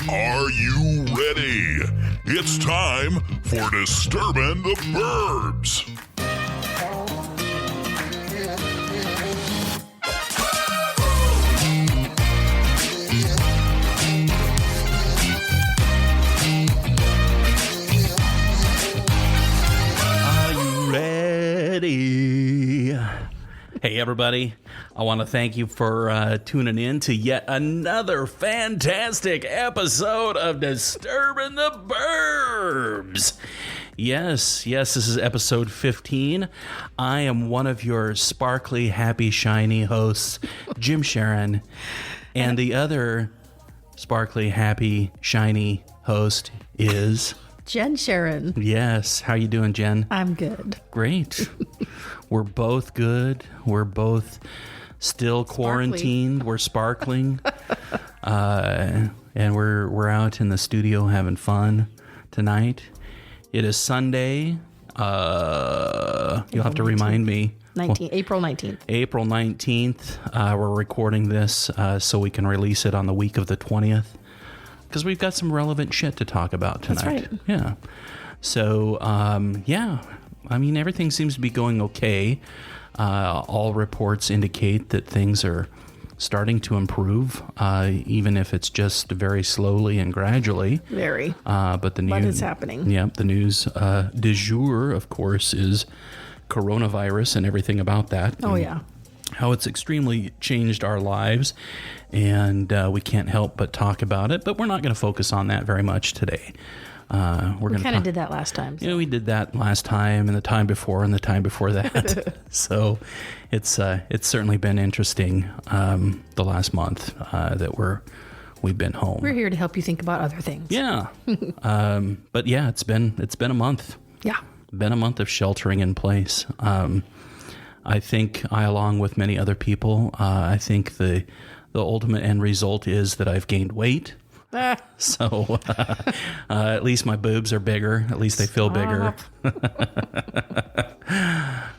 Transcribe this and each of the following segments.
Are you ready? It's time for Disturbin the Burbs. Are you ready? Hey, everybody. I want to thank you for tuning in to yet another fantastic episode of Disturbin the Burbs. Yes, this is episode 15. I am one of your sparkly, happy, shiny hosts, Jim Sharon, and the other sparkly, happy, shiny host is Jen Sharon. Yes. How you doing, Jen? I'm good. Great. We're both good. We're both still quarantined. We're sparkling. And we're out in the studio having fun tonight. It is Sunday. You'll have to remind me. April 19th. April 19th. We're recording this so we can release it on the week of the 20th. Because we've got some relevant shit to talk about tonight. That's right. Yeah. So, I mean, everything seems to be going okay. All reports indicate that things are starting to improve, even if it's just very slowly and gradually. Very. But it's happening. Yeah, the news du jour, of course, is coronavirus and everything about that. Oh, yeah. How it's extremely changed our lives, and we can't help but talk about it, but we're not going to focus on that very much today. We kind of did that last time. So. Yeah, we did that last time, and the time before, and the time before that. So it's certainly been interesting the last month that we've been home. We're here to help you think about other things. Yeah, but yeah, it's been a month. Yeah, been a month of sheltering in place. I think along with many other people, I think the ultimate end result is that I've gained weight. So at least my boobs are bigger. At least they feel bigger.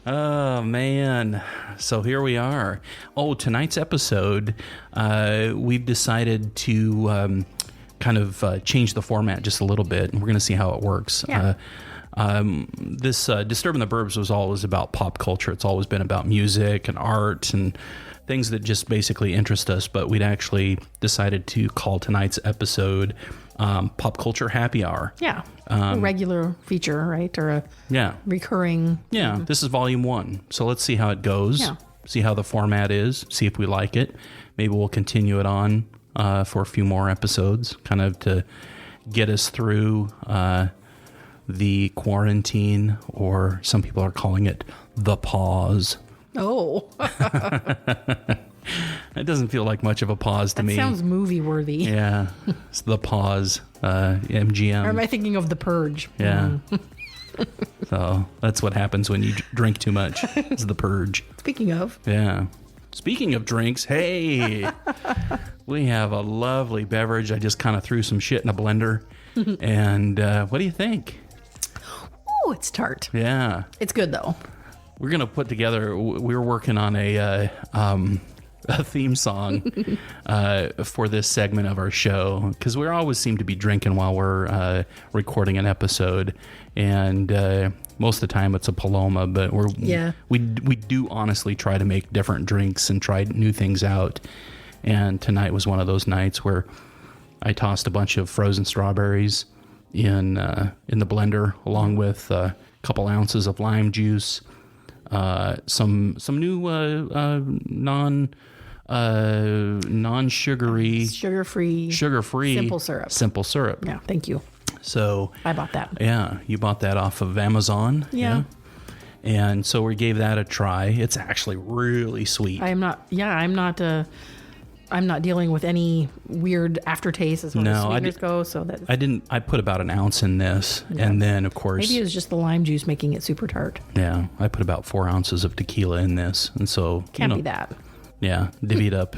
Oh, man. So here we are. Oh, tonight's episode, we've decided to kind of change the format just a little bit, and we're going to see how it works. Yeah. This Disturbin the Burbs was always about pop culture. It's always been about music and art and things that just basically interest us, but we'd actually decided to call tonight's episode Pop Culture Happy Hour. Yeah. A regular feature, right? Or a recurring. Yeah. This is volume 1. So let's see how it goes. Yeah. See how the format is. See if we like it. Maybe we'll continue it on for a few more episodes, kind of to get us through the quarantine, or some people are calling it the pause. Oh. It doesn't feel like much of a pause to me. That sounds movie worthy. Yeah. It's the pause, MGM. Or am I thinking of The Purge? Yeah. So that's what happens when you drink too much. It's the purge. Speaking of. Yeah. Speaking of drinks, hey, we have a lovely beverage. I just kind of threw some shit in a blender. And what do you think? Oh, it's tart. Yeah. It's good, though. We're going to put together, we were working on a theme song for this segment of our show, because we always seem to be drinking while we're recording an episode. And most of the time it's a Paloma, but we do honestly try to make different drinks and try new things out. And tonight was one of those nights where I tossed a bunch of frozen strawberries in the blender, along with a couple ounces of lime juice, some new non-sugary, sugar-free simple syrup. Yeah, thank you. So I bought that. Yeah, you bought that off of Amazon. Yeah. And so we gave that a try. It's actually really sweet. I'm not dealing with any weird aftertaste as far as sweeteners go. So that I put about an ounce in this, and then of course maybe it was just the lime juice making it super tart. Yeah, I put about 4 ounces of tequila in this, and so can't be that. Yeah, divvy it up.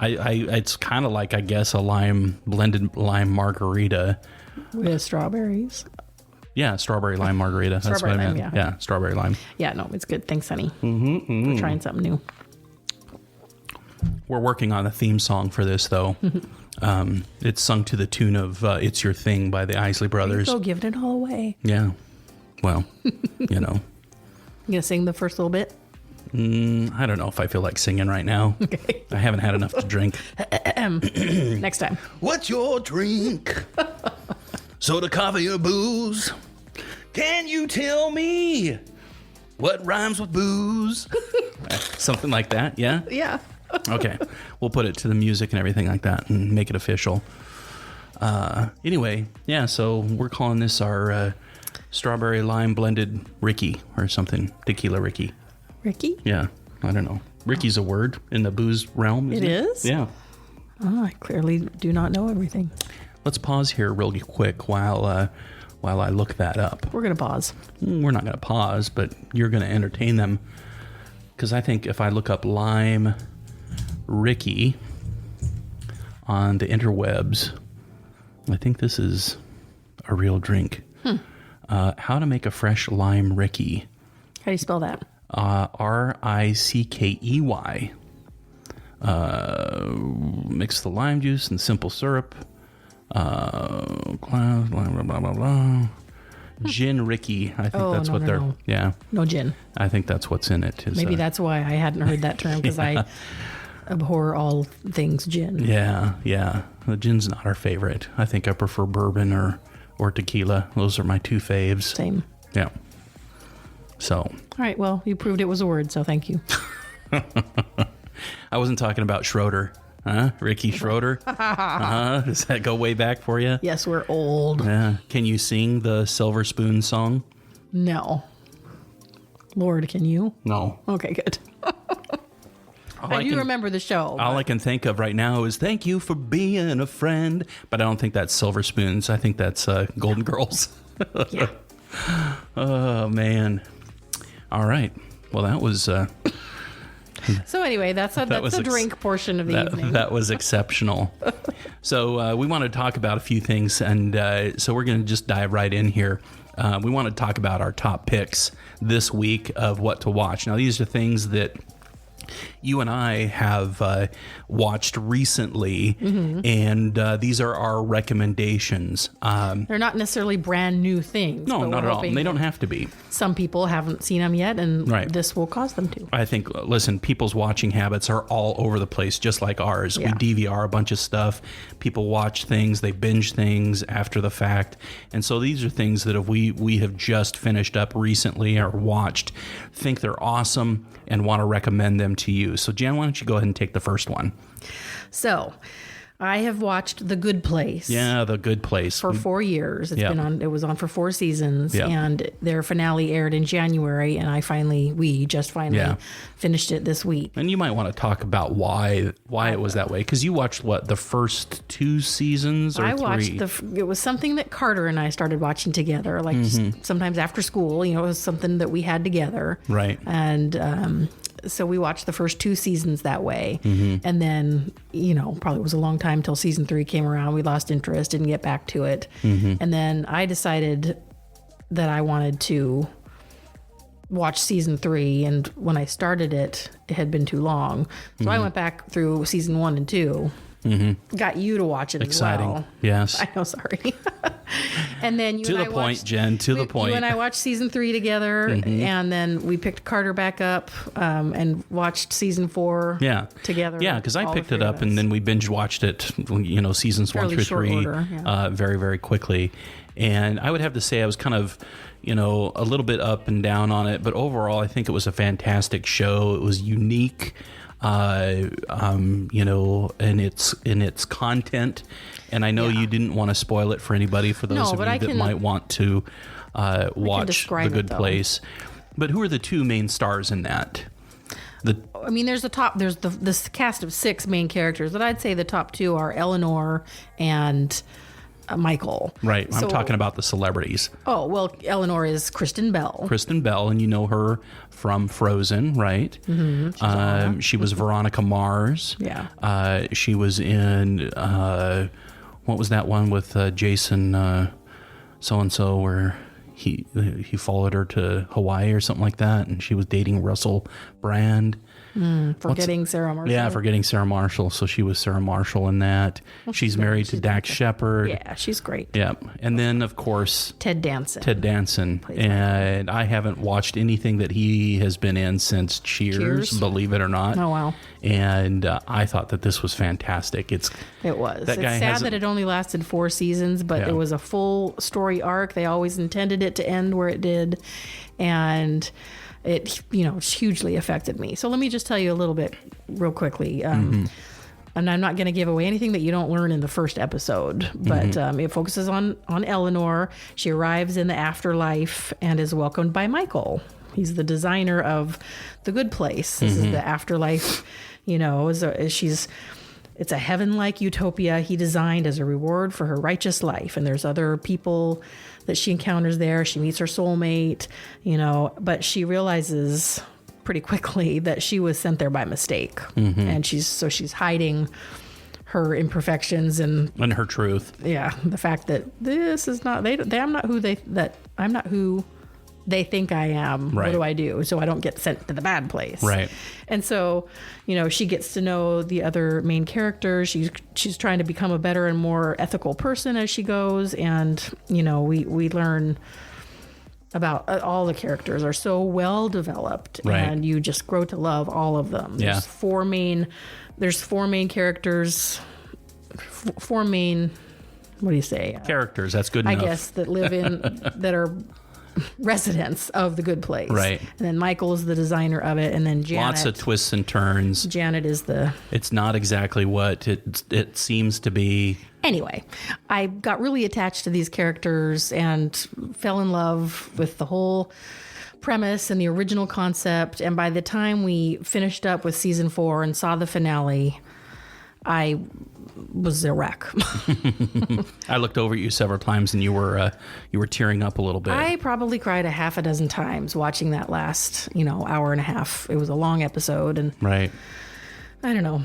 It's kind of like, I guess, a blended lime margarita with strawberries. Yeah, strawberry lime margarita. That's what I meant. Yeah, strawberry lime. Yeah, no, it's good. Thanks, honey. For trying something new. We're working on a theme song for this, though. It's sung to the tune of It's Your Thing by the Isley Brothers. Go giving it all away. Yeah. Well, you know. You gonna sing the first little bit? I don't know if I feel like singing right now. Okay. I haven't had enough to drink. Next time. What's your drink? Soda, coffee, or booze? Can you tell me what rhymes with booze? Something like that, yeah? Yeah. Okay. We'll put it to the music and everything like that and make it official. Anyway, yeah, so we're calling this our strawberry lime blended Ricky or something. Tequila Ricky. Ricky? Yeah, I don't know. Ricky's a word in the booze realm, isn't it? It is? Yeah. Oh, I clearly do not know everything. Let's pause here really quick while I look that up. We're going to pause. We're not going to pause, but you're going to entertain them. Because I think if I look up Lime Ricky on the interwebs, I think this is a real drink. How to make a fresh Lime Ricky. How do you spell that? Rickey. Mix the lime juice and simple syrup. Blah, blah, blah, blah, blah. Gin Ricky. I think that's what they're... Yeah. No gin. I think that's what's in it. Maybe that's why I hadn't heard that term, because I abhor all things gin. Yeah. The gin's not our favorite. I think I prefer bourbon or tequila. Those are my two faves. Same. Yeah. So... All right, well, you proved it was a word, so thank you. I wasn't talking about Schroeder. Huh? Ricky Schroeder? Does that go way back for you? Yes, we're old. Yeah. Can you sing the Silver Spoon song? No. Lord, can you? No. Okay, good. I do remember the show. All I can think of right now is thank you for being a friend. But I don't think that's Silver Spoons. I think that's Golden Girls. Yeah. Oh, man. All right. Well, that was... So anyway, that's the drink portion of the evening. That was exceptional. So we want to talk about a few things, and so we're going to just dive right in here. We want to talk about our top picks this week of what to watch. Now, these are things that you and I have watched recently, and these are our recommendations. They're not necessarily brand new things. No, not at all. They don't have to be. Some people haven't seen them yet, and Right. this will cause them to. I think, listen, people's watching habits are all over the place, just like ours. Yeah. We DVR a bunch of stuff. People watch things, they binge things after the fact. And so these are things that if we have just finished up recently or watched, think they're awesome, and want to recommend them to you. So, Jen, why don't you go ahead and take the first one? So, I have watched The Good Place. Yeah, The Good Place. For 4 years. It's Yeah. been on. It was on for 4 seasons, Yeah. and their finale aired in January, and we just finally Yeah. finished it this week. And you might want to talk about why it was that way, because you watched the first 2 seasons or I 3? watched it was something that Carter and I started watching together, like just sometimes after school. It was something that we had together, Right. And so we watched the first 2 seasons that way, and then probably was a long time till season 3 came around. We lost interest, didn't get back to it, and then I decided that I wanted to watch season 3, and when I started it had been too long, so I went back through season 1 and 2. Got you to watch it Exciting. as well. Yes. I know, sorry. And then you To and the I point, watched, Jen, to the point. You and I watched season 3 together, and then we picked Carter back up and watched season 4 together. Yeah, because I all the picked it 3 of up and us. then we binge watched it, seasons Fairly 1 through short 3 order, yeah. very, very quickly. And I would have to say I was kind of, a little bit up and down on it, but overall I think it was a fantastic show. It was unique, in its content. And I know you didn't want to spoil it for anybody, for those of you that might want to watch The Good Place. But who are the 2 main stars in that? There's this cast of 6 main characters, but I'd say the top 2 are Eleanor and Michael. Right. I'm talking about the celebrities. Oh, well, Eleanor is Kristen Bell. Kristen Bell, and you know her from Frozen, right? She was Veronica Mars. Yeah. She was in, what was that one with Jason so-and-so where he followed her to Hawaii or something like that, and she was dating Russell Brand. Forgetting Sarah Marshall. Yeah, Forgetting Sarah Marshall. So she was Sarah Marshall in that. She's married to Dax Shepard. Yeah, she's great. Yep. And then, of course, Ted Danson. And I haven't watched anything that he has been in since Cheers. Believe it or not. Oh, wow. And I thought that this was fantastic. It was. That guy it's sad that it only lasted 4 seasons, but it was a full story arc. They always intended it to end where it did. And it, hugely affected me. So let me just tell you a little bit real quickly. And I'm not going to give away anything that you don't learn in the first episode, but it focuses on Eleanor. She arrives in the afterlife and is welcomed by Michael. He's the designer of The Good Place. This is the afterlife, it's a heaven-like utopia he designed as a reward for her righteous life. And there's other people that she encounters there. She meets her soulmate, but she realizes pretty quickly that she was sent there by mistake. And she's hiding her imperfections and her truth. Yeah. The fact that this is not, I'm not who they think I am. Right. What do I do so I don't get sent to the bad place? Right. And so, she gets to know the other main characters. She's trying to become a better and more ethical person as she goes. And, we learn about all the characters are so well developed, right. And you just grow to love all of them. Yeah. There's four main characters, four main, what do you say? Characters. That's good enough. I guess that live in, that are residents of The Good Place. Right. And then Michael is the designer of it. And then Janet. Lots of twists and turns. Janet is It's not exactly what it seems to be. Anyway, I got really attached to these characters and fell in love with the whole premise and the original concept. And by the time we finished up with season 4 and saw the finale, I was a wreck. I looked over at you several times and you were tearing up a little bit. I probably cried a half a dozen times watching that last, hour and a half. It was a long episode, and right. I don't know.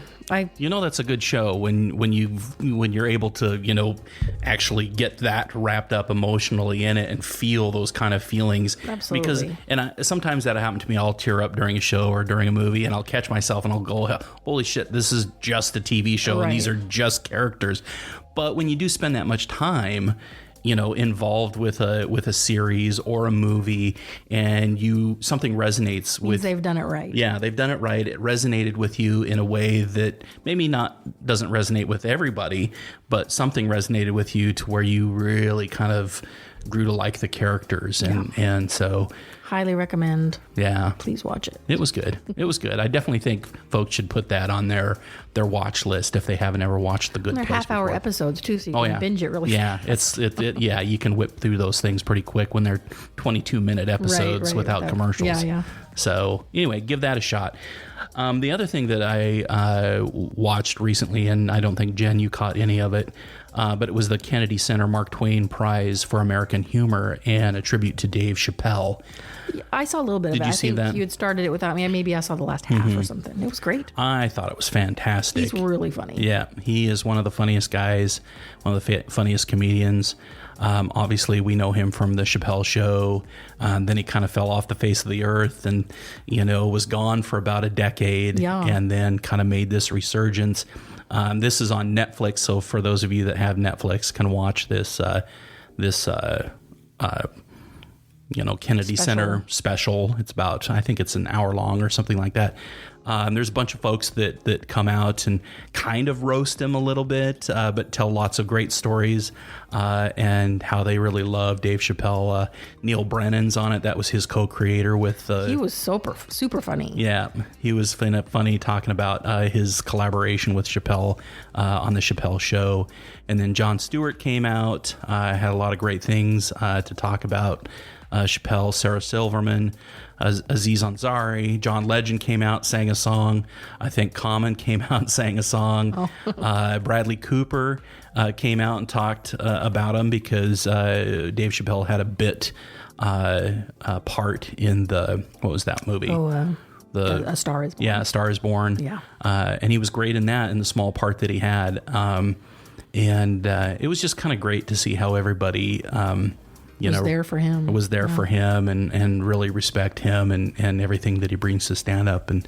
That's a good show when you're able to, actually get that wrapped up emotionally in it and feel those kind of feelings. Absolutely. Because sometimes that'll happen to me. I'll tear up during a show or during a movie, and I'll catch myself and I'll go, holy shit, this is just a TV show, right. And these are just characters. But when you do spend that much time, involved with a series or a movie, and something resonates with, they've done it right. Yeah, they've done it right. It resonated with you in a way that maybe doesn't resonate with everybody, but something resonated with you to where you really kind of grew to like the characters, and so highly recommend. Yeah, please watch it. It was good. I definitely think folks should put that on their watch list if they haven't ever watched The Good Place. They're half-hour before. episodes too, so you can binge it really fast. Yeah, you can whip through those things pretty quick when they're 22-minute episodes without commercials. Yeah. So anyway, give that a shot. The other thing that I watched recently, and I don't think, Jen, you caught any of it, but it was the Kennedy Center Mark Twain Prize for American Humor and a tribute to Dave Chappelle. I saw a little bit of it. Did you see that? I think you had started it without me. Maybe I saw the last half or something. It was great. I thought it was fantastic. He's really funny. Yeah, he is one of the funniest guys, one of the funniest comedians. Obviously, we know him from the Chappelle Show. Then he kind of fell off the face of the earth and, was gone for about a decade. Yeah. And then kind of made this resurgence. This is on Netflix, so for those of you that have Netflix, can watch this Kennedy Center special. It's about, I think it's an hour long or something like that. There's a bunch of folks that come out and kind of roast him a little bit, but tell lots of great stories and how they really love Dave Chappelle. Neil Brennan's on it. That was his co-creator with... he was super funny. Yeah, he was funny talking about his collaboration with Chappelle on the Chappelle Show. And then Jon Stewart came out, had a lot of great things to talk about. Chappelle, Sarah Silverman, Aziz Ansari, John Legend came out, sang a song. I think Common came out and sang a song. Bradley Cooper came out and talked about him because Dave Chappelle had a bit part in what was that movie? A Star is Born. Yeah, A Star is Born. Yeah. And he was great in that, in the small part that he had. And it was just kind of great to see how everybody... was there for him. Was there for him and really respect him and everything that he brings to stand up. And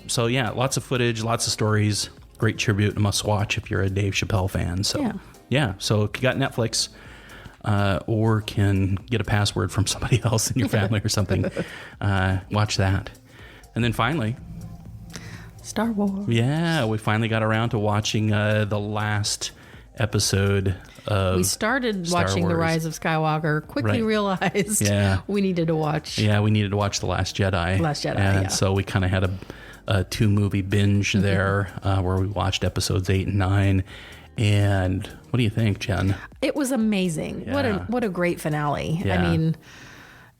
So yeah, lots of footage, lots of stories. Great tribute, must watch if you're a Dave Chappelle fan. So yeah. So if you got Netflix, or can get a password from somebody else in your family or something, watch that. And then finally, Star Wars. Yeah, we finally got around to watching the last episode of We started Star watching The Wars. Rise of Skywalker, quickly Right. realized we needed to watch. Yeah, we needed to watch The Last Jedi. Last Jedi, And yeah. so we kind of had a 2-movie binge there where we watched episodes 8 and 9. And what do you think, Jen? It was amazing. Yeah. What a great finale. Yeah. I mean,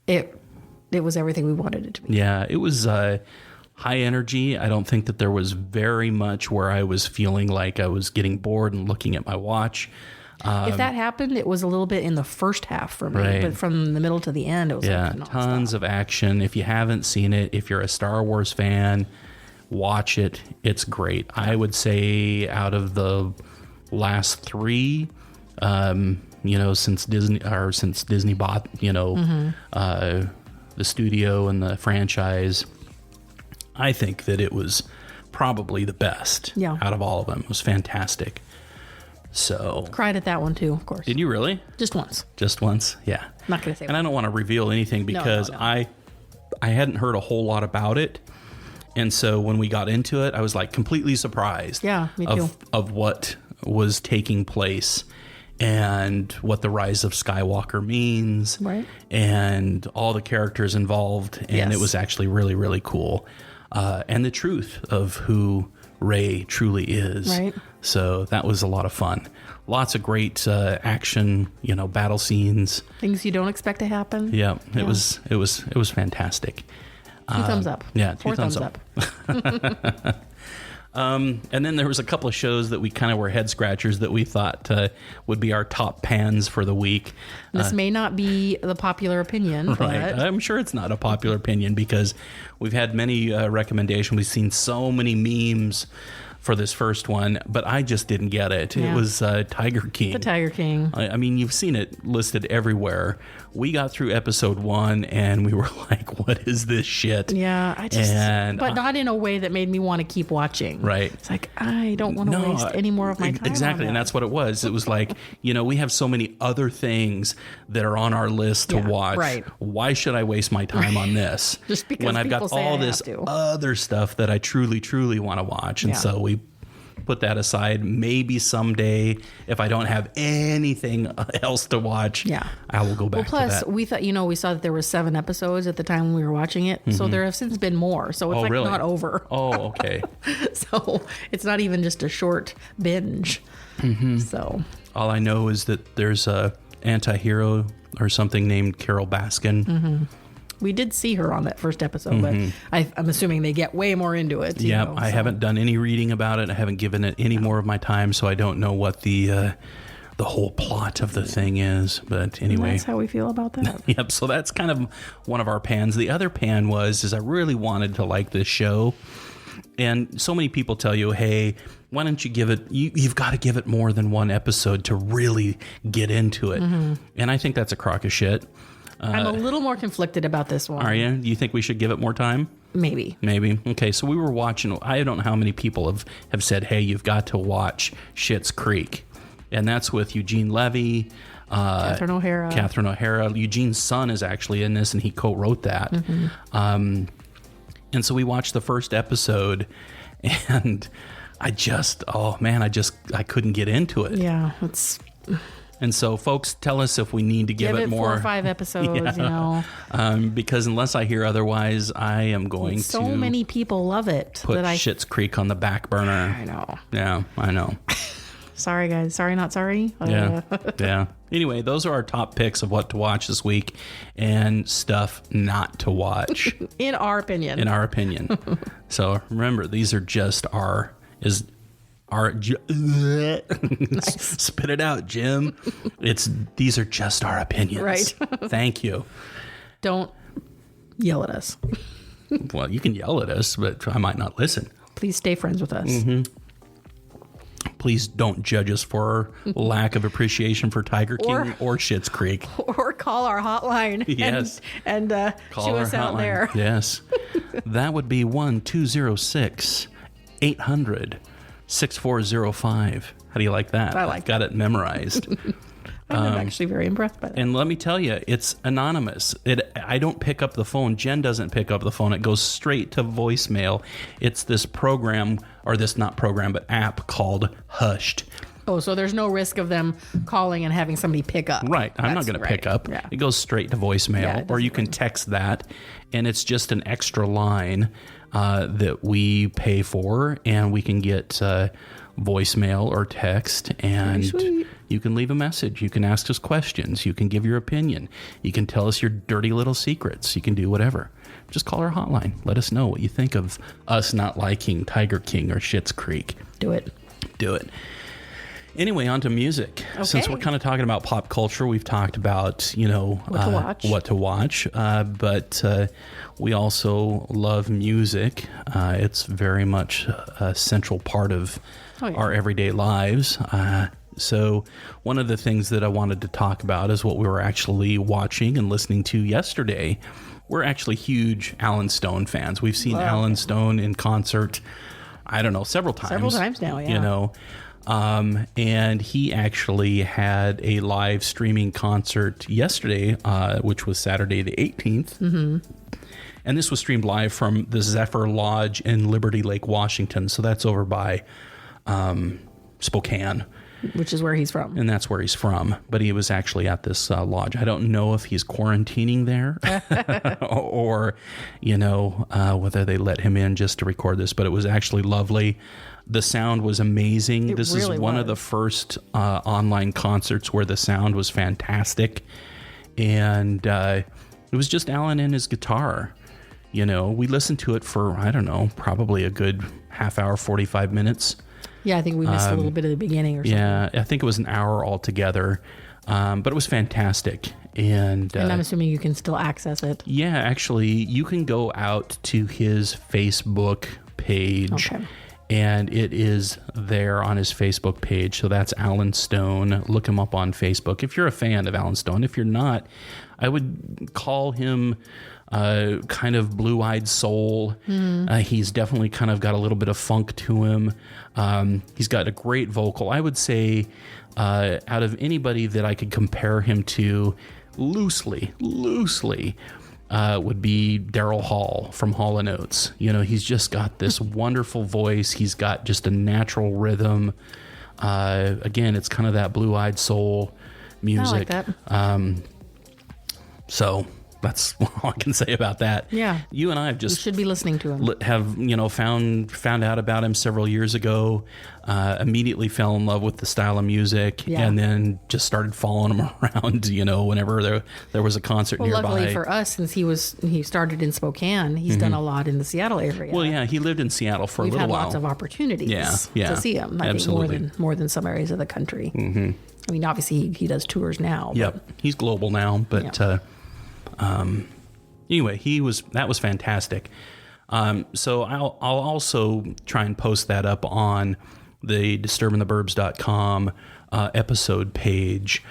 it was everything we wanted it to be. Yeah, it was high energy. I don't think that there was very much where I was feeling like I was getting bored and looking at my watch. If that happened, it was a little bit in the first half for me, Right. but from the middle to the end, it was Yeah, like nonstop. tons of action. If you haven't seen it, if you're a Star Wars fan, watch it. It's great. I would say out of the last 3, since Disney bought, the studio and the franchise, I think that it was probably the best out of all of them. It was fantastic. So Cried at that one too, of course. did you really? Just once. Just once? Yeah. Not going to say And I don't want to reveal anything because no. I hadn't heard a whole lot about it. And so when we got into it, I was like completely surprised Yeah, me too. of what was taking place and what the Rise of Skywalker means, Right. and all the characters involved. And Yes. it was actually really, really cool. And the truth of who Rey truly is. Right. So that was a lot of fun. Lots of great action, battle scenes. Things you don't expect to happen. Yeah, it was fantastic. 2 thumbs up. Yeah, 4 thumbs up. And then there was a couple of shows that we kind of were head scratchers that we thought would be our top pans for the week. This may not be the popular opinion, Right. but I'm sure it's not a popular opinion because we've had many recommendations. We've seen so many memes for this first one, but I just didn't get it. Yeah. It was Tiger King. The Tiger King. I mean, you've seen it listed everywhere. We got through episode 1 and we were like, what is this shit? Yeah, but not in a way that made me want to keep watching. Right. It's like, I don't want to waste any more of my time. Exactly. on And that. that's what it was. It was like, we have so many other things that are on our list to Yeah, watch. right. Why should I waste my time on this? Just because when I've got people say all I this have to. other stuff that I truly, truly want to watch. And Yeah. so we put that aside. Maybe someday, if I don't have anything else to watch, I will go back Well, plus to that. we thought, we saw that there were 7 episodes at the time when we were watching it, so there have since been more. So it's really? not over. Oh, okay. So it's not even just a short binge. Mm-hmm. So All I know is that there's a anti-hero or something named Carol Baskin. we did see her on that first episode, but I'm assuming they get way more into it. Yeah, I haven't done any reading about it. I haven't given it any more of my time, so I don't know what the whole plot of the thing is. But anyway, That's how we feel about that. yep. So that's kind of one of our pans. The other pan is I really wanted to like this show, and so many people tell you, hey, why don't you give it? You've got to give it more than 1 episode to really get into it. And I think that's a crock of shit. I'm a little more conflicted about this one. Are you? Do you think we should give it more time? Maybe. Maybe. Okay, so we were watching, I don't know how many people have said, hey, you've got to watch Schitt's Creek. And that's with Eugene Levy, Catherine O'Hara. Eugene's son is actually in this, and he co-wrote that. And so we watched the first episode, and I couldn't get into it. Yeah, it's... And so, folks, tell us if we need to give it more. 4 or 5 episodes, Because unless I hear otherwise, I am going to... So many people love it. put Schitt's Creek on the back burner. I know. Yeah, I know. Sorry, guys. Sorry, not sorry. Yeah. Yeah. Anyway, those are our top picks of what to watch this week and stuff not to watch, In our opinion. in our opinion. So remember, these are just spit it out, Jim. These are just our opinions. Right. Thank you. Don't yell at us. Well, you can yell at us, but I might not listen. Please stay friends with us. Please don't judge us for our lack of appreciation for Tiger King or Schitt's Creek. Or call our hotline Yes. and Call chew our us out hotline. there. Yes. That would be 1-206-800-6405. How do you like that? I like Got it memorized. I'm actually very impressed by that. And let me tell you, it's anonymous. I don't pick up the phone. Jen doesn't pick up the phone. It goes straight to voicemail. It's this program, or this not program, but app called Hushed. Oh, so there's no risk of them calling and having somebody pick up. Right. I'm not going to pick up. Yeah. It goes straight to voicemail, Yeah, or you can text that, and it's just an extra line that we pay for, and we can get voicemail or text, and you can leave a message. You can ask us questions. You can give your opinion. You can tell us your dirty little secrets. You can do whatever. Just call our hotline. Let us know what you think of us not liking Tiger King or Schitt's Creek. Do it. Do it. Anyway, on to music. Okay. Since we're kind of talking about pop culture, we've talked about, what to watch. But we also love music. It's very much a central part of our everyday lives. So one of the things that I wanted to talk about is what we were actually watching and listening to yesterday. We're actually huge Alan Stone fans. We've seen Alan Stone in concert, I don't know, several times. Several times now, yeah. And he actually had a live streaming concert yesterday, which was Saturday the 18th. Mm-hmm. And this was streamed live from the Zephyr Lodge in Liberty Lake, Washington. So that's over by Spokane. Which is where he's from. And that's where he's from. But he was actually at this lodge. I don't know if he's quarantining there or, whether they let him in just to record this. But it was actually lovely. The sound was amazing. This really is one of the first online concerts where the sound was fantastic. And it was just Alan and his guitar. We listened to it for, I don't know, probably a good half hour, 45 minutes. Yeah, I think we missed a little bit of the beginning or something. Yeah, I think it was an hour altogether. But it was fantastic. And I'm assuming you can still access it. Yeah, actually, you can go out to his Facebook page. Okay. And it is there on his Facebook page. So that's Alan Stone. Look him up on Facebook if you're a fan of Alan Stone. If you're not, I would call him kind of blue-eyed soul. He's definitely kind of got a little bit of funk to him. He's got a great vocal. I would say out of anybody that I could compare him to loosely, would be Daryl Hall from Hall & Oates. He's just got this wonderful voice. He's got just a natural rhythm. Again, it's kind of that blue-eyed soul music. I like that. So that's all I can say about that. Yeah. You and I have just... You should be listening to him. Found out about him several years ago, immediately fell in love with the style of music, and then just started following him around, whenever there was a concert nearby. Luckily for us, since he started in Spokane, he's done a lot in the Seattle area. Well, yeah, he lived in Seattle for a little while. We've had lots of opportunities to see him, I think more than some areas of the country. Mm-hmm. I mean, obviously, he does tours now. Yep, he's global now, but... Anyway, that was fantastic. So I'll also try and post that up on the disturbintheburbs.com episode page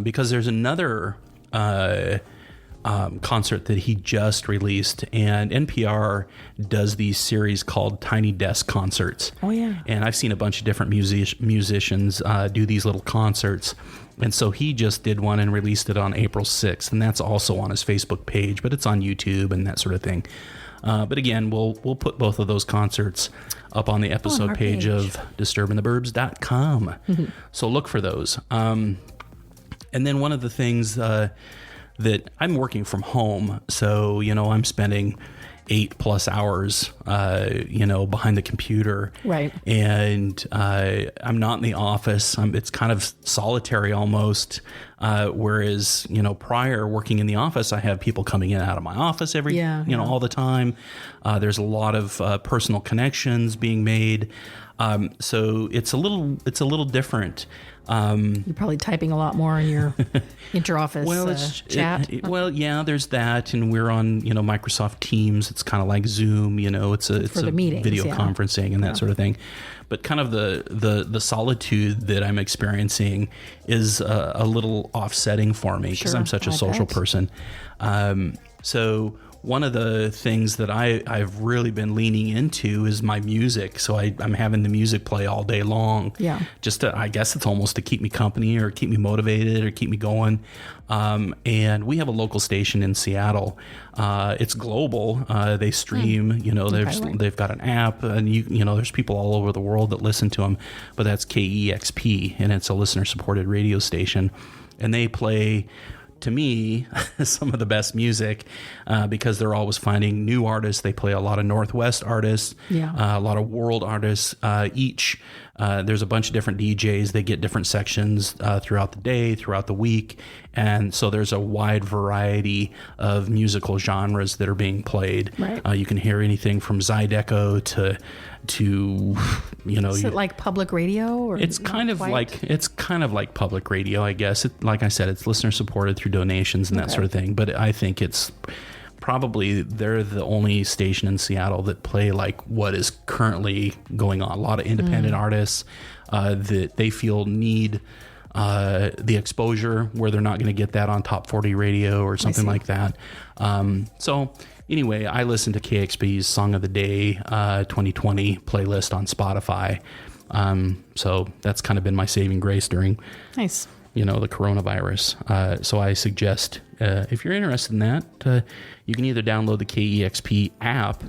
because there's another concert that he just released, and NPR does these series called Tiny Desk Concerts. Oh yeah. And I've seen a bunch of different musicians do these little concerts. And so he just did one and released it on April 6th, and that's also on his Facebook page, but it's on YouTube and that sort of thing. But again, we'll put both of those concerts up on the episode page of disturbintheburbs.com. Mm-hmm. So look for those. And then one of the things that I'm working from home, so I'm spending 8+ hours, behind the computer. Right. And I'm not in the office. It's kind of solitary almost. Whereas, prior working in the office, I have people coming in and out of my office all the time. There's a lot of personal connections being made. So it's a little different. You're probably typing a lot more in your inter-office chat. There's that, and we're on Microsoft Teams. It's kind of like Zoom. It's a meetings, video conferencing and that sort of thing. But kind of the solitude that I'm experiencing is a little offsetting for me because I'm such a social person. So one of the things that I've really been leaning into is my music. So I'm having the music play all day long. Yeah. Just I guess it's almost to keep me company or keep me motivated or keep me going. And we have a local station in Seattle. It's global. They stream, they've got an app, and there's people all over the world that listen to them, but that's KEXP, and it's a listener supported radio station, and they play, to me, some of the best music because they're always finding new artists. They play a lot of Northwest artists, a lot of world artists. There's a bunch of different DJs. They get different sections throughout the day, throughout the week. And so there's a wide variety of musical genres that are being played. Right. You can hear anything from Zydeco to Is it like public radio, or it's kind of like public radio, I guess. Like I said, it's listener supported through donations and that sort of thing. But I think it's probably they're the only station in Seattle that play like what is currently going on. A lot of independent artists that they feel need the exposure where they're not going to get that on top 40 radio or something like that. So anyway, I listened to KXP's Song of the Day 2020 playlist on Spotify. So that's kind of been my saving grace during the coronavirus. So I suggest if you're interested in that, you can either download the KEXP app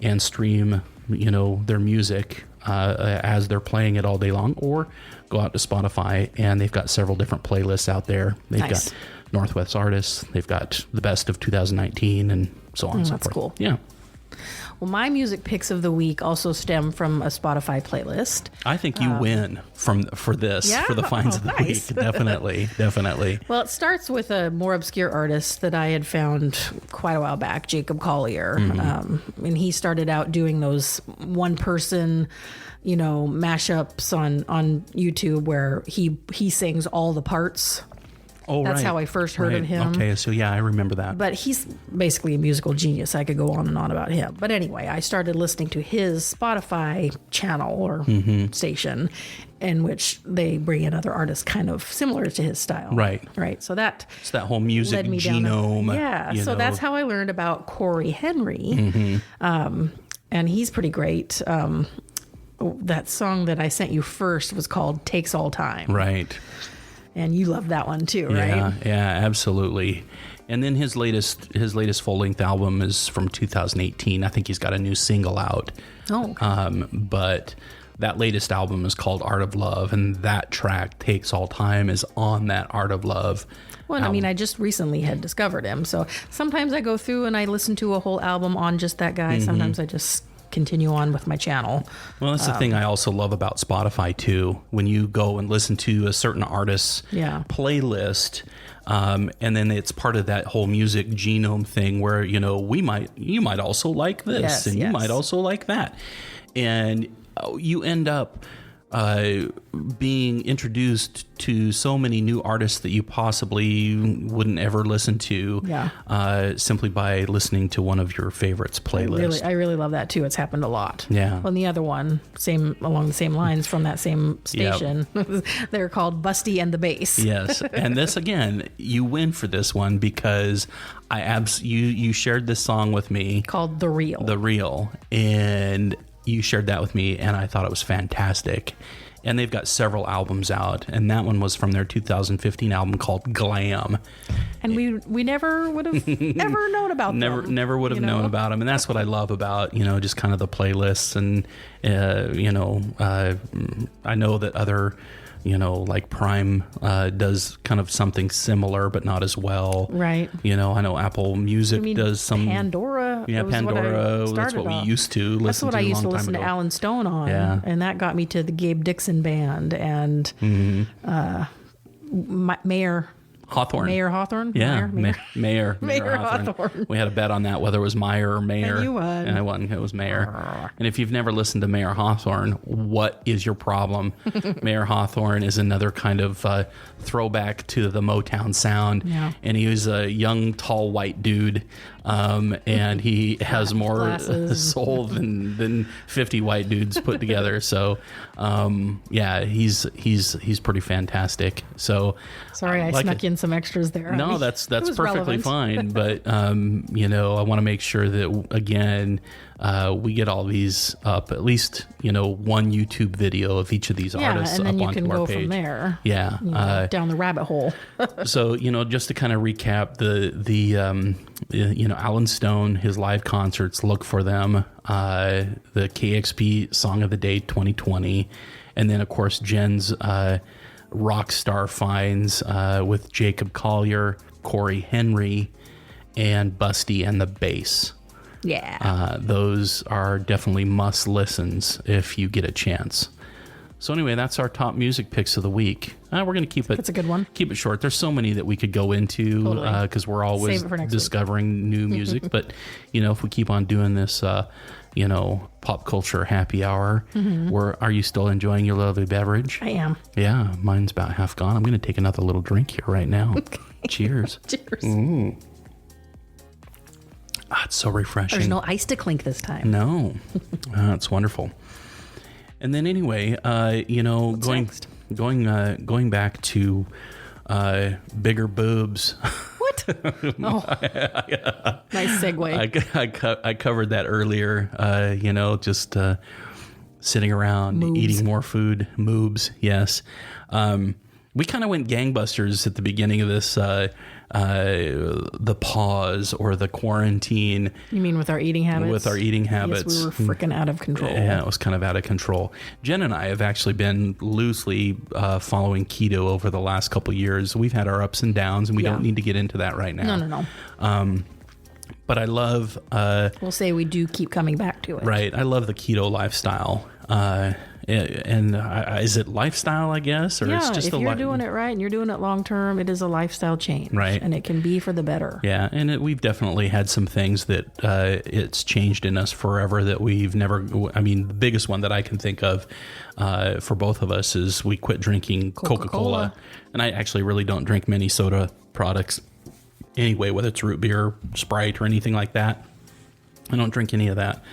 and stream their music as they're playing it all day long, or go out to Spotify, and they've got several different playlists out there. They've got Northwest artists, they've got the best of 2019, and so on and so forth. That's cool. Yeah. Well, my music picks of the week also stem from a Spotify playlist. I think you win for the finds of the week. Definitely. Well, it starts with a more obscure artist that I had found quite a while back, Jacob Collier. And he started out doing those one-person, mashups on YouTube where he sings all the parts. Oh, That's how I first heard of him. Okay, so yeah, I remember that. But he's basically a musical genius. I could go on and on about him. But anyway, I started listening to his Spotify channel or station, in which they bring in other artists kind of similar to his style. Right. So that whole music led me genome. So that's how I learned about Corey Henry. And he's pretty great. That song that I sent you first was called Takes All Time. Right. And you love that one too, right? Yeah, absolutely. And then his latest full-length album is from 2018. I think he's got a new single out. Oh. Okay. But that latest album is called Art of Love, and that track, Takes All Time, is on that Art of Love. Well, I mean, I just recently had discovered him. So sometimes I go through and I listen to a whole album on just that guy. Sometimes I just continue on with my channel. Well, that's the thing I also love about Spotify too. When you go and listen to a certain artist's playlist, and then it's part of that whole music genome thing where you might also like this, you might also like that, and you end up being introduced to so many new artists that you possibly wouldn't ever listen to simply by listening to one of your favorites playlist. I really love that too. It's happened a lot. Yeah. Well, and the other one, along the same lines from that same station, they're called Busty and the Bass. Yes. And this, again, you win for this one because you shared this song with me. Called The Real. And you shared that with me, and I thought it was fantastic. And they've got several albums out, and that one was from their 2015 album called Glam. And we never would have ever known about them. Never would have known about them, and that's what I love about just kind of the playlists. And I know that other like Prime does kind of something similar, but not as well. Right. I know Apple Music does some. Pandora. Yeah, Pandora. That's what we used to listen to. That's what I used to listen to Alan Stone on. Yeah. And that got me to the Gabe Dixon Band and Mayor Hawthorne. Mayor Hawthorne? Yeah. Mayor Hawthorne. We had a bet on that, whether it was Meyer or Mayor. And you won. And I won. It was Mayor. And if you've never listened to Mayor Hawthorne, what is your problem? Mayor Hawthorne is another kind of throwback to the Motown sound. Yeah. And he was a young, tall, white dude. And he has more soul than 50 white dudes put together. So, he's pretty fantastic. So, sorry, I snuck in some extras there. No, I mean, that's it was perfectly relevant. fine. But I want to make sure that again we get all these up. At least one YouTube video of each of these artists and then up you onto can our go page. from there. Yeah, Down the rabbit hole. so just to kind of recap the Alan Stone, his live concerts, look for them. The KXP Song of the Day 2020, and then of course Jen's rock star finds with Jacob Collier, Corey Henry, and Busty and the Bass. Yeah. Those are definitely must listens if you get a chance. So anyway, that's our top music picks of the week. We're going to keep it. That's a good one. Keep it short. There's so many that we could go into because we're always Save it for next discovering new music. But if we keep on doing this, pop culture happy hour, are you still enjoying your lovely beverage? I am. Yeah, mine's about half gone. I'm going to take another little drink here right now. Okay. Cheers. Cheers. It's so refreshing. There's no ice to clink this time. No, it's wonderful. And then anyway, going back to bigger boobs. What? Oh, nice segue. I covered that earlier. Just sitting around Moobs. eating more food. Moobs, yes. We kind of went gangbusters at the beginning of this. The pause or the quarantine. You mean with our eating habits? With our eating habits. Yes, we were freaking out of control. Yeah, it was kind of out of control. Jen and I have actually been loosely following keto over the last couple of years. We've had our ups and downs, and we don't need to get into that right now. No. But I love... we'll say we do keep coming back to it. Right. I love the keto lifestyle. Is it lifestyle, I guess? Or it's just if you're doing it right and you're doing it long term, it is a lifestyle change. Right. And it can be for the better. Yeah, and we've definitely had some things that it's changed in us forever that we've never... I mean, the biggest one that I can think of for both of us is we quit drinking Coca-Cola. And I actually really don't drink many soda products anyway, whether it's root beer, Sprite, or anything like that. I don't drink any of that.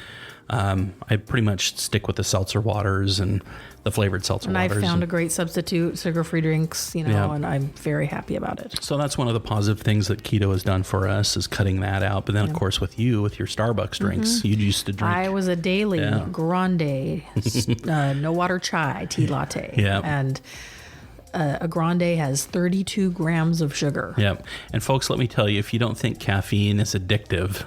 I pretty much stick with the seltzer waters and the flavored seltzer and waters. I found a great substitute, sugar-free drinks, and I'm very happy about it. So that's one of the positive things that keto has done for us is cutting that out. But then, of course, with your Starbucks drinks, you used to drink. I was a daily grande, no water chai, tea latte. Yeah. And a grande has 32 grams of sugar. Yep. And folks, let me tell you, if you don't think caffeine is addictive,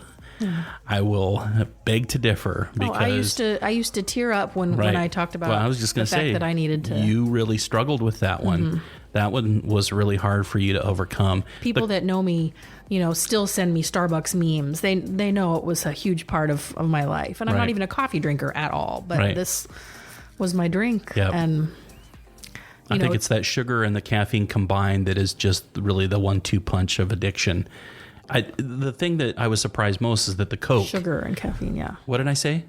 I will beg to differ because I used to tear up when I talked about I was just the gonna fact say, that I needed to. You really struggled with that one. That one was really hard for you to overcome. People that know me, still send me Starbucks memes. They know it was a huge part of my life. And I'm not even a coffee drinker at all, but this was my drink. Yep. And I think it's that sugar and the caffeine combined that is just really the 1-2 punch of addiction. The thing that I was surprised most is that the Coke. Sugar and caffeine, yeah. What did I say?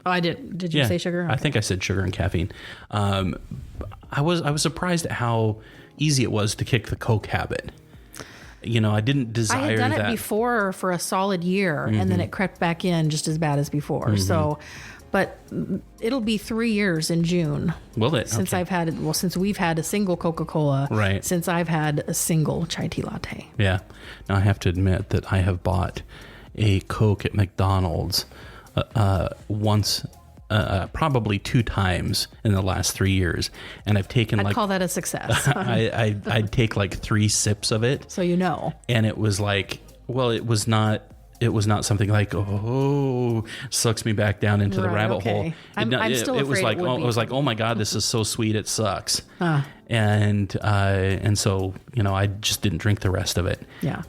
Oh, I did. Did you say sugar? Okay. I think I said sugar and caffeine. I was surprised at how easy it was to kick the Coke habit. I didn't desire that. I had done it before for a solid year, and then it crept back in just as bad as before. So, but it'll be 3 years in June. Will it? Since Okay. since we've had a single Coca-Cola. Right. Since I've had a single chai tea latte. Yeah. Now I have to admit that I have bought a Coke at McDonald's once, probably 2 times in the last 3 years, and I've taken I'd call that a success. I'd take like 3 sips of it, So you know. and it was like, well, it was not something like, sucks me back down into the Right, rabbit okay. hole. I'm still it was afraid like, it would be. it was like, oh my God, this is so sweet, it sucks. And so I just didn't drink the rest of it. Yeah.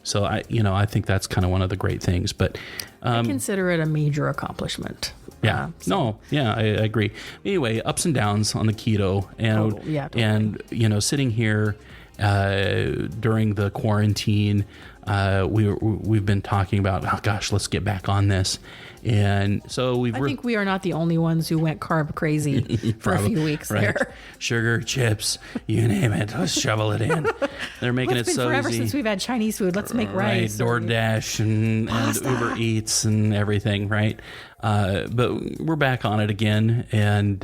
So I think that's kind of one of the great things, but I consider it a major accomplishment. yeah, I agree. Anyway, ups and downs on the keto, and Totally. and sitting here during the quarantine, we've been talking about, oh gosh, let's get back on this. And so I think we are not the only ones who went carb crazy for a few weeks right. there. Sugar, chips, you name it. Let's shovel it in. They're making It's it been so forever easy. since we've had Chinese food. Let's make Right, rice. DoorDash and Uber Eats and everything, right? But we're back on it again, and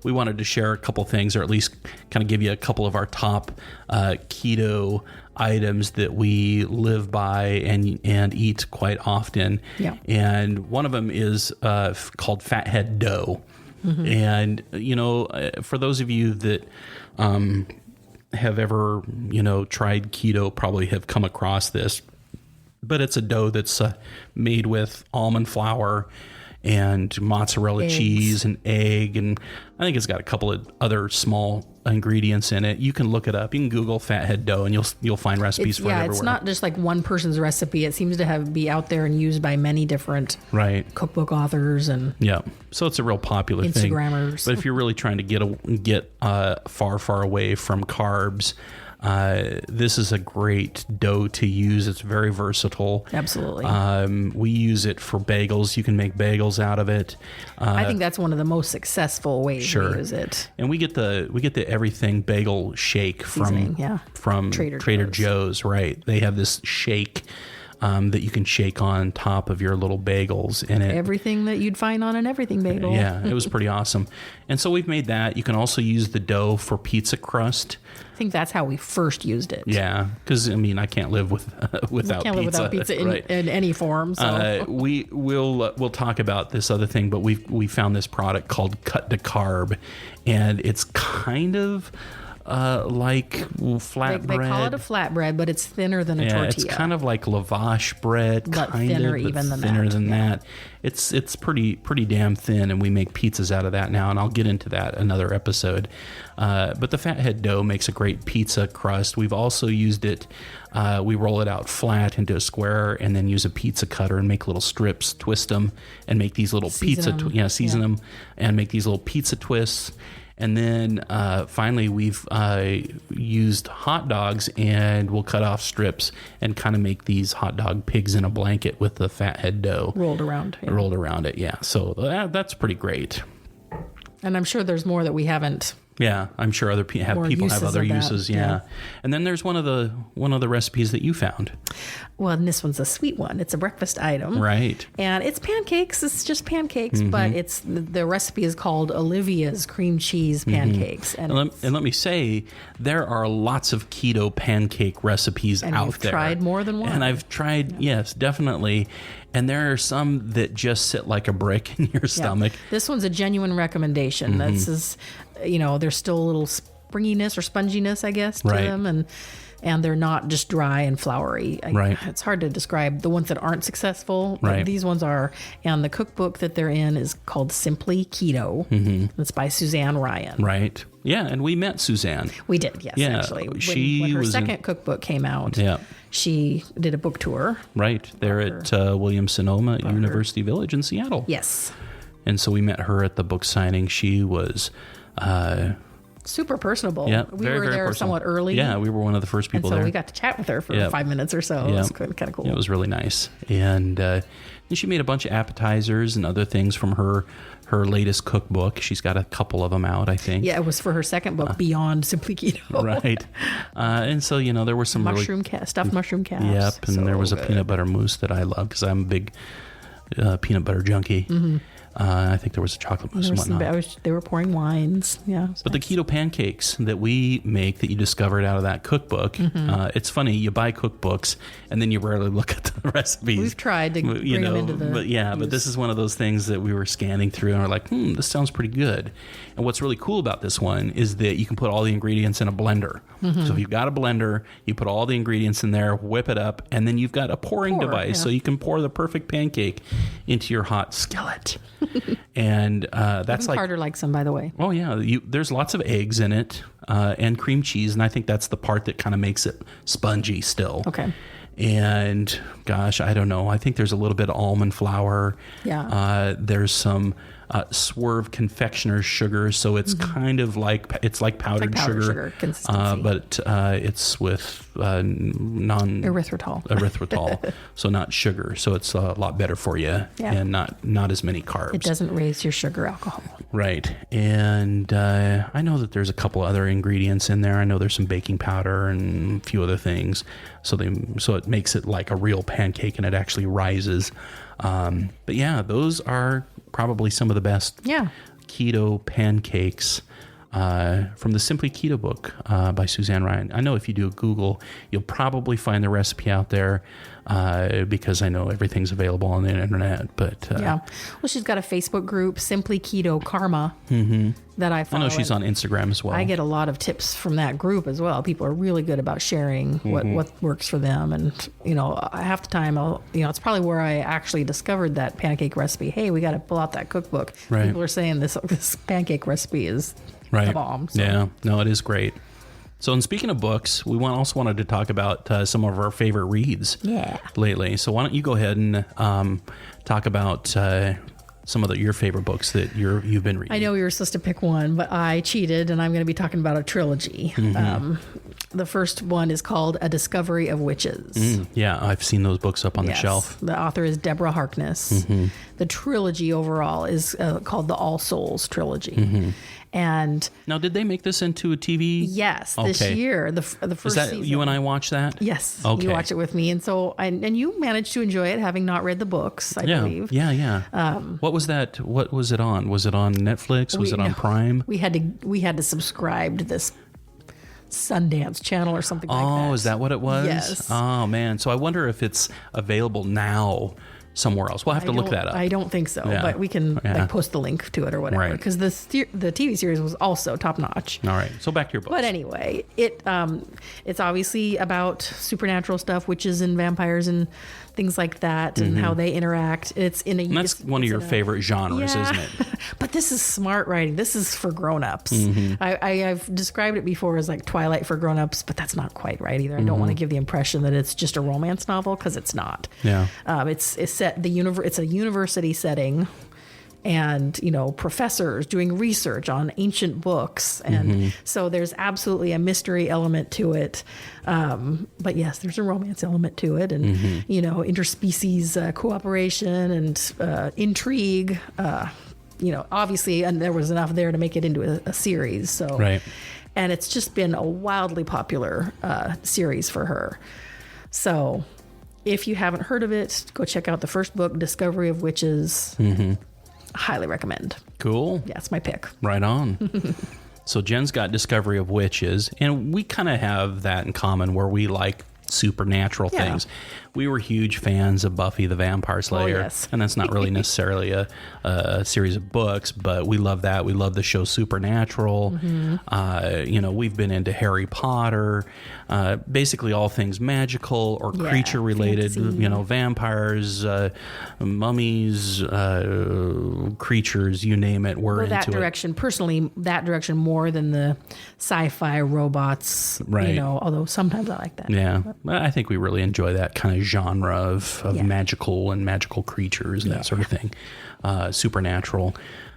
we wanted to share a couple things, or at least kind of give you a couple of our top keto items that we live by and eat quite often. Yeah. And one of them is called fathead dough. Mm-hmm. And for those of you that have ever tried keto, probably have come across this, but it's a dough that's made with almond flour and mozzarella cheese and egg, and I think it's got a couple of other small ingredients in it. You can look it up. You can Google fathead dough, and you'll find recipes for it everywhere. It's not just like one person's recipe. It seems to be out there and used by many different cookbook authors and so it's a real popular Instagrammers. thing. But if you're really trying to get far away from carbs, this is a great dough to use. It's very versatile. Absolutely. We use it for bagels. You can make bagels out of it. I think that's one of the most successful ways to use it. And we get the everything bagel shake from Trader Joe's. Right. They have this shake that you can shake on top of your little bagels in it. Everything that you'd find on an everything bagel. Yeah, it was pretty awesome. And so we've made that. You can also use the dough for pizza crust. I think that's how we first used it. Yeah, because I can't live without pizza. Can't live without pizza in any form. So we'll talk about this other thing, but we found this product called Cut to Carb, and it's kind of like flatbread. They call it a flatbread, but it's thinner than a tortilla. It's kind of like lavash bread, but thinner than that. It's pretty damn thin, and we make pizzas out of that now, and I'll get into that another episode. But the fathead dough makes a great pizza crust. We've also used it. We roll it out flat into a square, and then use a pizza cutter and make little strips, twist them, and make these little season them, and make these little pizza twists. And then finally, we've used hot dogs, and we'll cut off strips and kind of make these hot dog pigs in a blanket with the fathead dough rolled around it. Yeah, so that's pretty great. And I'm sure there's more that we haven't. Yeah, I'm sure other people have other uses. Yeah. And then there's one of the recipes that you found. Well, and this one's a sweet one. It's a breakfast item. Right. And it's pancakes. It's just pancakes, but the recipe is called Olivia's cream cheese pancakes. And let me say, there are lots of keto pancake recipes out there. And you've tried more than one. And I've tried, yes, definitely. And there are some that just sit like a brick in your stomach. This one's a genuine recommendation. This is, there's still a little springiness or sponginess, I guess, to them. And they're not just dry and floury. It's hard to describe the ones that aren't successful. But these ones are. And the cookbook that they're in is called Simply Keto. It's by Suzanne Ryan. Right. Yeah, and we met Suzanne. We did, yes, actually. When her second cookbook came out, she did a book tour. Right, there at Williams-Sonoma University Village in Seattle. Yes. And so we met her at the book signing. She was... super personable. Yeah, we were there somewhat early. Yeah, we were one of the first people there. there. We got to chat with her for 5 minutes or so. It was kind of cool. Yeah, it was really nice. And she made a bunch of appetizers and other things from her latest cookbook. She's got a couple of them out, I think. Yeah, it was for her second book, Beyond Simply Keto. Right. And so, there were some stuffed mushroom caps. Yep, and there was a peanut butter mousse that I love because I'm a big peanut butter junkie. I think there was a chocolate mousse and whatnot. They were pouring wines. Yeah. But the keto pancakes that we make that you discovered out of that cookbook, it's funny, you buy cookbooks and then you rarely look at the recipes. We've tried to bring them into the but this is one of those things that we were scanning through and we're like, this sounds pretty good. And what's really cool about this one is that you can put all the ingredients in a blender. So if you've got a blender, you put all the ingredients in there, whip it up, and then you've got a pouring device. So you can pour the perfect pancake into your hot skillet. And that's even Carter likes them, by the way. Oh yeah, there's lots of eggs in it and cream cheese, and I think that's the part that kind of makes it spongy still. Okay. And gosh, I don't know. I think there's a little bit of almond flour. Yeah. There's some Swerve confectioner's sugar, so it's kind of like powdered sugar consistency. but it's with erythritol, so not sugar. So it's a lot better for you, and not as many carbs. It doesn't raise your sugar alcohol. Right, and I know that there's a couple other ingredients in there. I know there's some baking powder and a few other things, so it makes it like a real pancake, and it actually rises. But yeah, those are probably some of the best keto pancakes from the Simply Keto book by Suzanne Ryan. I know if you do a Google, you'll probably find the recipe out there because I know everything's available on the internet. But well, she's got a Facebook group, Simply Keto Karma, that I follow. I know she's on Instagram as well. I get a lot of tips from that group as well. People are really good about sharing what works for them. And, half the time, it's probably where I actually discovered that pancake recipe. Hey, we got to pull out that cookbook. Right. People are saying this pancake recipe is the bomb. So. Yeah, no, it is great. So, and speaking of books, we also wanted to talk about some of our favorite reads lately. So why don't you go ahead and talk about some of your favorite books that you've been reading. I know we were supposed to pick one, but I cheated, and I'm going to be talking about a trilogy. The first one is called A Discovery of Witches. Yeah, I've seen those books up on the shelf. The author is Deborah Harkness. The trilogy overall is called the All Souls trilogy. And now, did they make this into a TV? Yes, this year. The first season. You and I watched that? Yes. Okay. You watched it with me, and so and you managed to enjoy it, having not read the books, I believe. Yeah. What was that? What was it on? Was it on Netflix? Was it on Prime? We had to subscribe to this Sundance channel or something like that. Oh, is that what it was? Yes. Oh man. So I wonder if it's available now somewhere else. We'll have to look that up. I don't think so, but we can post the link to it or whatever. Because the TV series was also top notch. All right, so back to your books. But anyway, it's obviously about supernatural stuff, witches and vampires and things like that, and how they interact. That's one of your favorite genres, isn't it? But this is smart writing. This is for grown-ups. I've described it before as like Twilight for grown-ups, but that's not quite right either. I don't want to give the impression that it's just a romance novel, because it's not. Yeah. It's set it's a university setting, and professors doing research on ancient books, and so there's absolutely a mystery element to it, but yes, there's a romance element to it, and interspecies cooperation and intrigue, obviously, and there was enough there to make it into a series. So and it's just been a wildly popular series for her. So if you haven't heard of it, go check out the first book, Discovery of Witches. Highly recommend. Cool. Yeah, it's my pick. Right on. So Jen's got Discovery of Witches, and we kind of have that in common, where we like supernatural things. We were huge fans of Buffy the Vampire Slayer, and that's not really necessarily a series of books, but we love that. We love the show Supernatural. We've been into Harry Potter, basically all things magical or creature related. Fantasy. Vampires, mummies, creatures, you name it. We're into that direction. Personally, that direction more than the sci-fi robots. Right. Although sometimes I like that. Yeah, I think we really enjoy that kind of genre of magical and magical creatures and that sort of thing. Supernatural.